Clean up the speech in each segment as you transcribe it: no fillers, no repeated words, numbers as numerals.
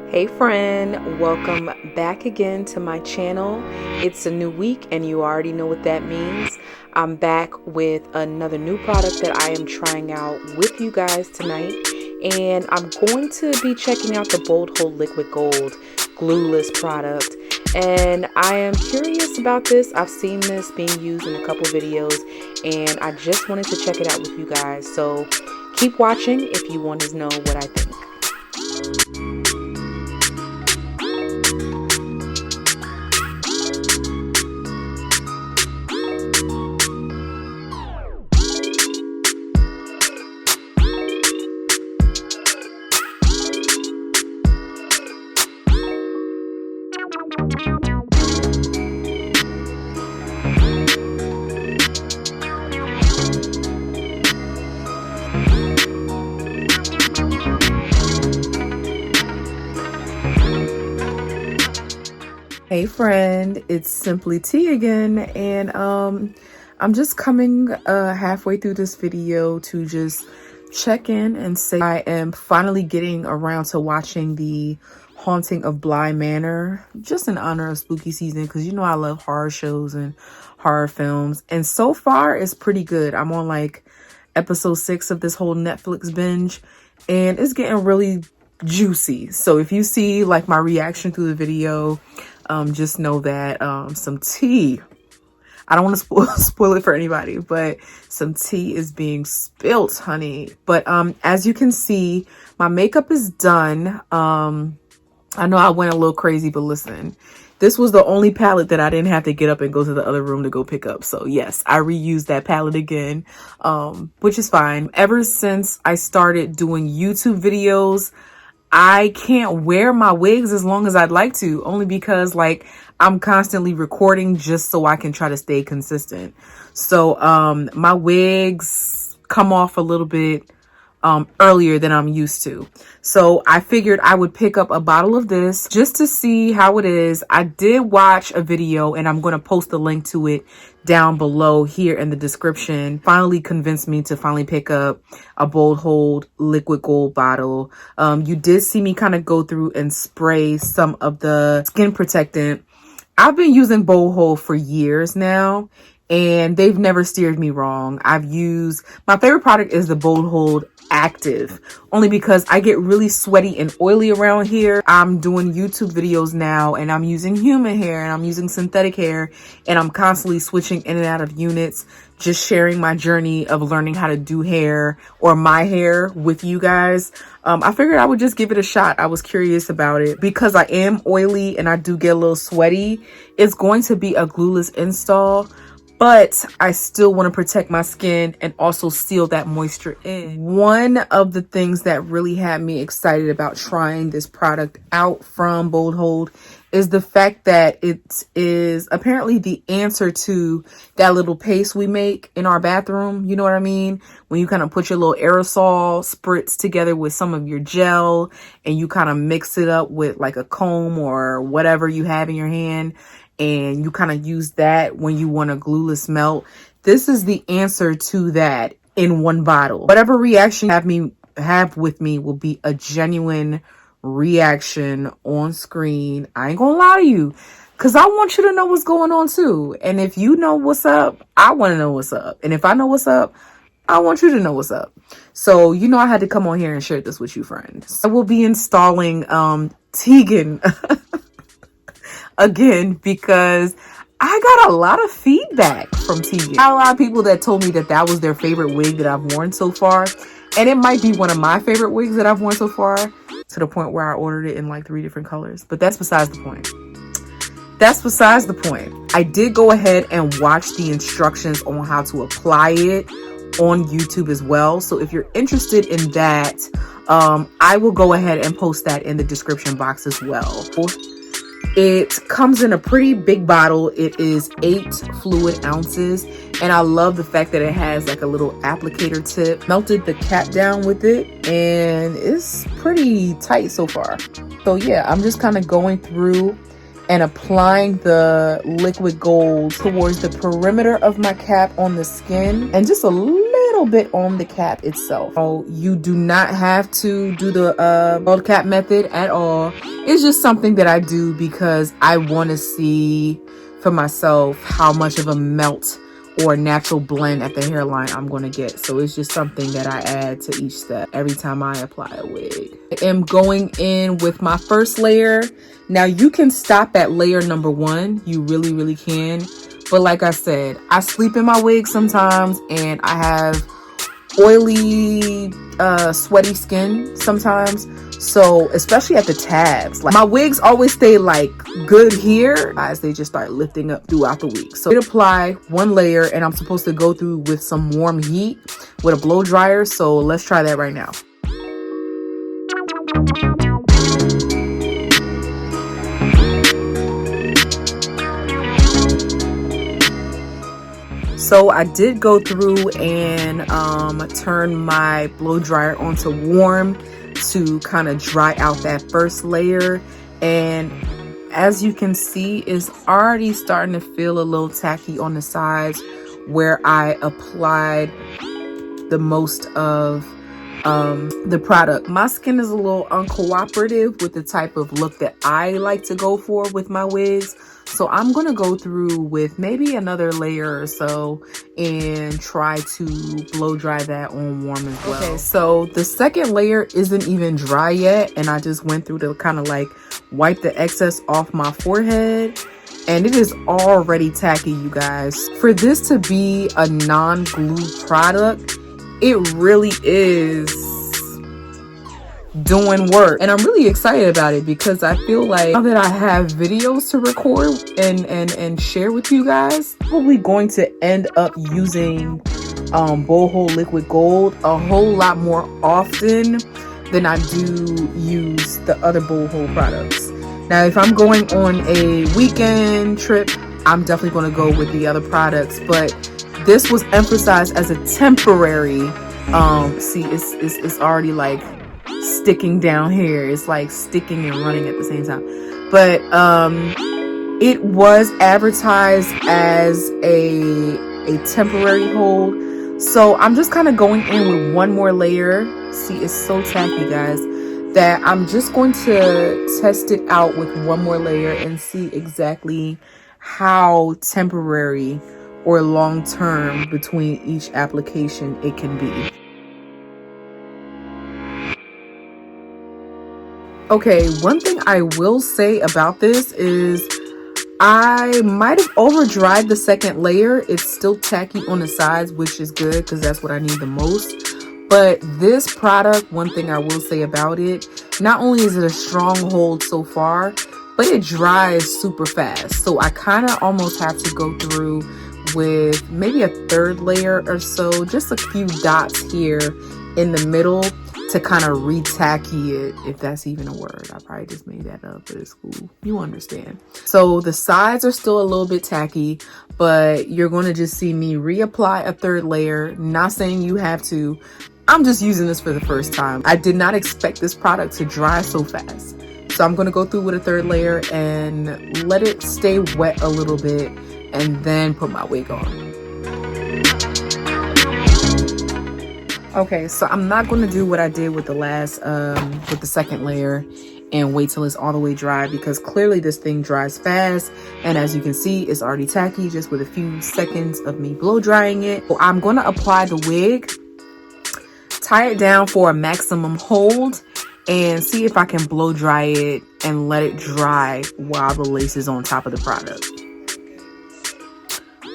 Hey friend, welcome back again to my channel. It's a new week and you already know what that means. I'm back with another new product that I am trying out with you guys tonight. And I'm going to be checking out the Bold Hold Liquid Gold glueless product. And I am curious about this. I've seen this being used in a couple videos and I just wanted to check it out with you guys. So keep watching if you want to know what I think. Hey friend, it's Simply T again, and I'm just coming halfway through this video to just check in and say I am finally getting around to watching the Haunting of Bly Manor, just in honor of spooky season, because you know I love horror shows and horror films, and so far it's pretty good. I'm on like episode 6 of this whole Netflix binge, and it's getting really juicy. So if you see like my reaction through the video, just know that some tea, I don't want to spoil it for anybody, but some tea is being spilt, honey. But as you can see, my makeup is done. I know I went a little crazy, but listen, this was the only palette that I didn't have to get up and go to the other room to go pick up. So yes, I reused that palette again, which is fine. Ever since I started doing YouTube videos, I can't wear my wigs as long as I'd like to, only because like I'm constantly recording just so I can try to stay consistent. So my wigs come off a little bit earlier than I'm used to. So I figured I would pick up a bottle of this just to see how it is. I did watch a video and I'm going to post the link to it down below here in the description. Finally convinced me to finally pick up a Bold Hold liquid gold bottle. You did see me kind of go through and spray some of the skin protectant. I've been using Bold Hold for years now, and they've never steered me wrong. My favorite product is the Bold Hold Active, only because I get really sweaty and oily around here. I'm doing YouTube videos now and I'm using human hair and I'm using synthetic hair, and I'm constantly switching in and out of units, just sharing my journey of learning how to do hair or my hair with you guys. I figured I would just give it a shot. I was curious about it because I am oily and I do get a little sweaty. It's going to be a glueless install, but I still want to protect my skin and also seal that moisture in. One of the things that really had me excited about trying this product out from Bold Hold is the fact that it is apparently the answer to that little paste we make in our bathroom. You know what I mean? When you kind of put your little aerosol spritz together with some of your gel and you kind of mix it up with like a comb or whatever you have in your hand, and you kind of use that when you want a glueless melt. This is the answer to that in one bottle. Whatever reaction you have with me will be a genuine reaction on screen. I ain't gonna lie to you, because I want you to know what's going on too. And if you know what's up, I want to know what's up. And if I know what's up, I want you to know what's up. So you know I had to come on here and share this with you, friends. I will be installing Tegan again, because I got a lot of feedback from Tegan. A lot of people that told me that that was their favorite wig that I've worn so far, and it might be one of my favorite wigs that I've worn so far, to the point where I ordered it in like 3 different colors. But that's besides the point. That's besides the point. I did go ahead and watch the instructions on how to apply it on YouTube as well. So if you're interested in that, I will go ahead and post that in the description box as well. It comes in a pretty big bottle. It is 8 fluid ounces. And I love the fact that it has like a little applicator tip. Melted the cap down with it, and it's pretty tight so far. So yeah, I'm just kind of going through and applying the liquid gold towards the perimeter of my cap on the skin, and just a little little bit on the cap itself. So you do not have to do the bald cap method at all. It's just something that I do because I want to see for myself how much of a melt or natural blend at the hairline I'm going to get. So it's just something that I add to each step every time I apply a wig. I am going in with my first layer. Now you can stop at layer number 1. You really can. But like I said, I sleep in my wig sometimes and I have oily, sweaty skin sometimes. So especially at the tabs, like my wigs always stay like good here as they just start lifting up throughout the week. So I apply one layer and I'm supposed to go through with some warm heat with a blow dryer. So let's try that right now. So I did go through and turn my blow dryer onto warm to kind of dry out that first layer, and as you can see, it's already starting to feel a little tacky on the sides where I applied the most of the product. My skin is a little uncooperative with the type of look that I like to go for with my wigs. So I'm going to go through with maybe another layer or so and try to blow dry that on warm as well. Okay, so the second layer isn't even dry yet. And I just went through to kind of like wipe the excess off my forehead. And it is already tacky, you guys. For this to be a non-glue product, it really is doing work, and I'm really excited about it because I feel like now that I have videos to record and share with you guys, I'm probably going to end up using Boho Liquid Gold a whole lot more often than I do use the other Boho products. Now if I'm going on a weekend trip, I'm definitely going to go with the other products, but this was emphasized as a temporary see, it's already like sticking down here. It's like sticking and running at the same time. But it was advertised as a temporary hold. So I'm just kind of going in with one more layer. See, it's so tacky, guys, that I'm just going to test it out with one more layer and see exactly how temporary or long term between each application it can be. Okay, one thing I will say about this is I might have over dried the second layer. It's still tacky on the sides, which is good because that's what I need the most. But this product, one thing I will say about it, not only is it a strong hold so far, but it dries super fast. So I kind of almost have to go through with maybe a third layer or so, just a few dots here in the middle to kind of re-tacky it, if that's even a word. I probably just made that up, but it's cool. You understand. So the sides are still a little bit tacky, but you're going to just see me reapply a third layer. Not saying you have to. I'm just using this for the first time. I did not expect this product to dry so fast. So I'm going to go through with a third layer and let it stay wet a little bit and then put my wig on. Okay, so I'm not going to do what I did with the last, with the second layer and wait till it's all the way dry, because clearly this thing dries fast. And as you can see, it's already tacky just with a few seconds of me blow drying it. So I'm going to apply the wig, tie it down for a maximum hold, and see if I can blow dry it and let it dry while the lace is on top of the product.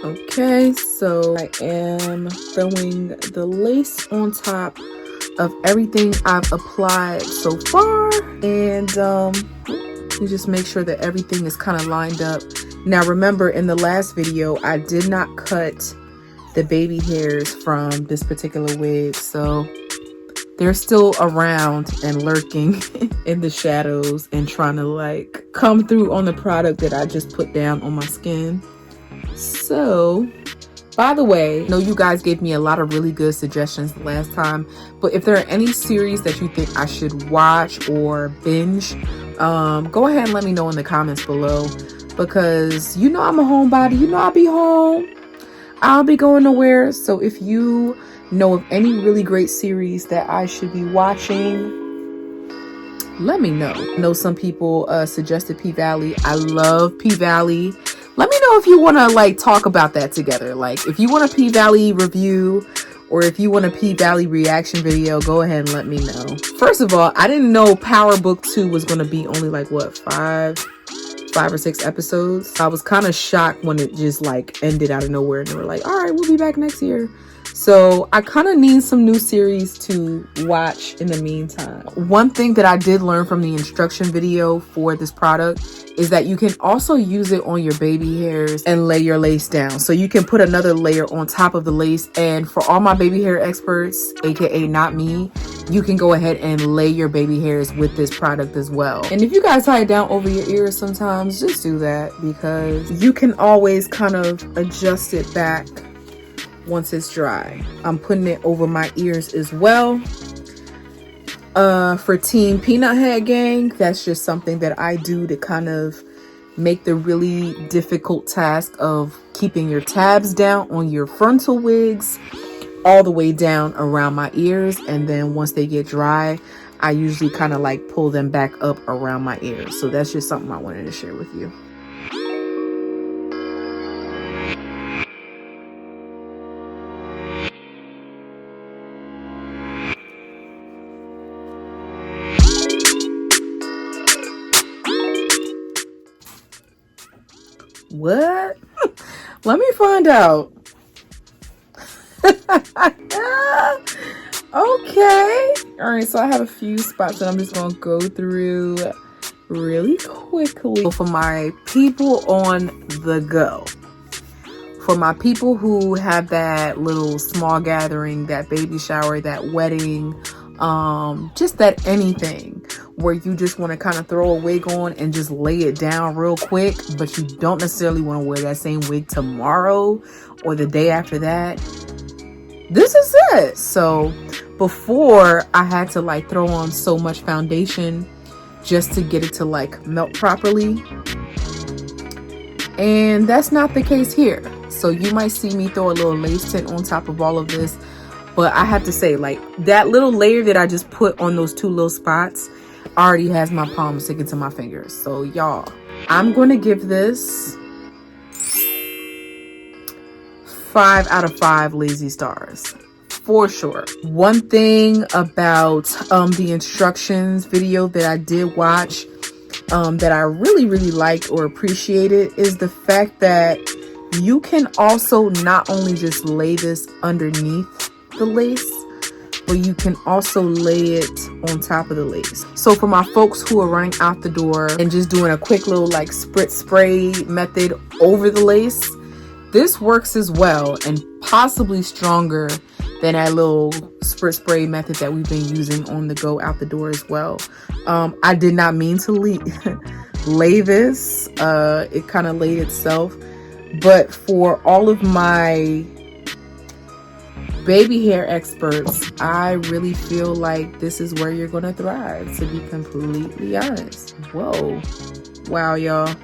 Okay, so I am throwing the lace on top of everything I've applied so far, and you just make sure that everything is kind of lined up. Now remember, in the last video I did not cut the baby hairs from this particular wig, so they're still around and lurking in the shadows and trying to like come through on the product that I just put down on my skin. So, by the way, I know you guys gave me a lot of really good suggestions the last time, but if there are any series that you think I should watch or binge, go ahead and let me know in the comments below, because you know I'm a homebody, you know I'll be home, I'll be going nowhere. So if you know of any really great series that I should be watching, let me know. I know some people suggested P-Valley. I love P-Valley. Let me know if you want to like talk about that together. Like if you want a P-Valley review or if you want a P-Valley reaction video, go ahead and let me know. First of all, I didn't know Power Book 2 was going to be only like what, five or six episodes. I was kind of shocked when it just like ended out of nowhere and they were like, all right, we'll be back next year. So I kind of need some new series to watch in the meantime. One thing that I did learn from the instruction video for this product is that you can also use it on your baby hairs and lay your lace down. So you can put another layer on top of the lace. And for all my baby hair experts, aka not me, you can go ahead and lay your baby hairs with this product as well. And if you guys tie it down over your ears sometimes, just do that because you can always kind of adjust it back once it's dry. I'm putting it over my ears as well. For Team Peanut Head Gang, that's just something that I do to kind of make the really difficult task of keeping your tabs down on your frontal wigs all the way down around my ears. And then once they get dry, I usually kind of like pull them back up around my ears. So that's just something I wanted to share with you. What? Let me find out. Okay. All right, so I have a few spots that I'm just going to go through really quickly. For my people on the go, for my people who have that little small gathering, that baby shower, that wedding, just that anything where you just want to kind of throw a wig on and just lay it down real quick, but you don't necessarily want to wear that same wig tomorrow or the day after that, this is it. So before I had to like throw on so much foundation just to get it to like melt properly, and that's not the case here. So you might see me throw a little lace tint on top of all of this, but I have to say, like, that little layer that I just put on those two little spots already has my palm sticking to my fingers. So y'all, I'm going to give this 5 out of 5 lazy stars for sure. One thing about the instructions video that I did watch that I really liked or appreciated is the fact that you can also not only just lay this underneath the lace, but you can also lay it on top of the lace. So for my folks who are running out the door and just doing a quick little like spritz spray method over the lace, this works as well and possibly stronger than that little spritz spray method that we've been using on the go out the door as well. I did not mean to lay this. It kind of laid itself. But for all of my baby hair experts, I really feel like this is where you're gonna thrive, to be completely honest. Whoa. Wow, y'all.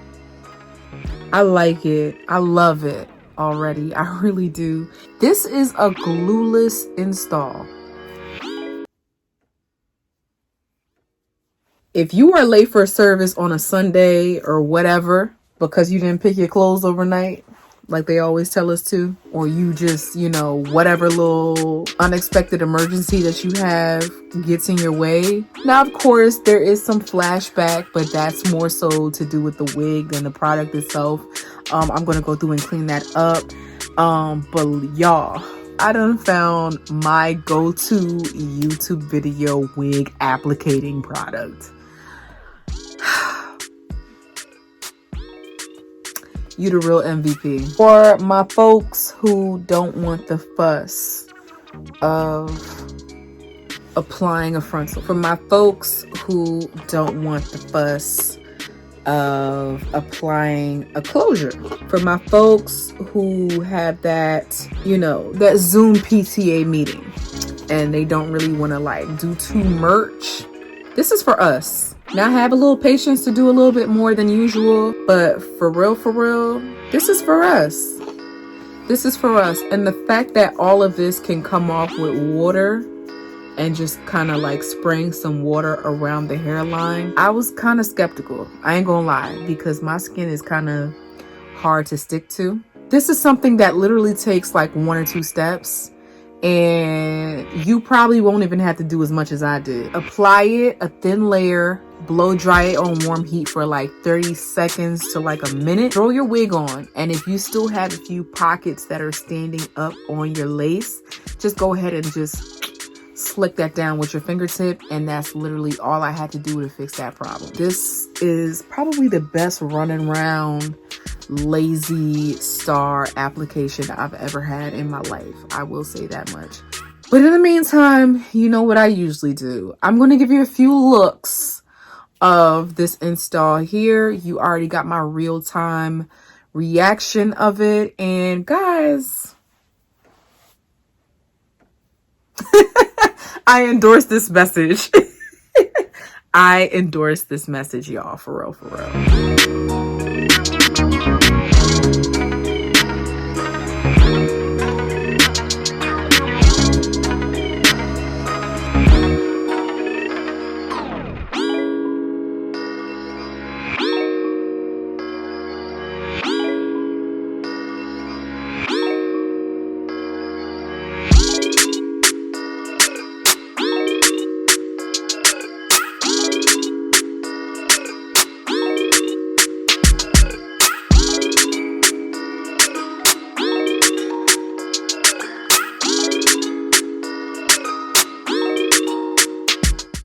I like it. I love it already. I really do. This is a glueless install. If you are late for service on a Sunday or whatever because you didn't pick your clothes overnight, like they always tell us to, or you just, you know, whatever little unexpected emergency that you have gets in your way. Now, of course, there is some flashback, but that's more so to do with the wig than the product itself. I'm going to go through and clean that up. But y'all, I done found my go-to YouTube video wig applicating product. You the real MVP. For my folks who don't want the fuss of applying a frontal. For my folks who don't want the fuss of applying a closure. For my folks who have that, you know, that Zoom PTA meeting and they don't really want to like do too much. This is for us. Now, have a little patience to do a little bit more than usual, but for real, this is for us. This is for us. And the fact that all of this can come off with water and just kind of like spraying some water around the hairline, I was kind of skeptical. I ain't gonna lie, because my skin is kind of hard to stick to. This is something that literally takes like 1 or 2 steps, and you probably won't even have to do as much as I did. Apply it, a thin layer, blow dry it on warm heat for like 30 seconds to like a minute. Throw your wig on, and if you still have a few pockets that are standing up on your lace, just go ahead and just slick that down with your fingertip, and that's literally all I had to do to fix that problem. This is probably the best running around lazy star application I've ever had in my life. I will say that much. But in the meantime, you know what I usually do. I'm going to give you a few looks of this install here. You already got my real-time reaction of it. And guys, I endorse this message. I endorse this message, y'all, for real, for real.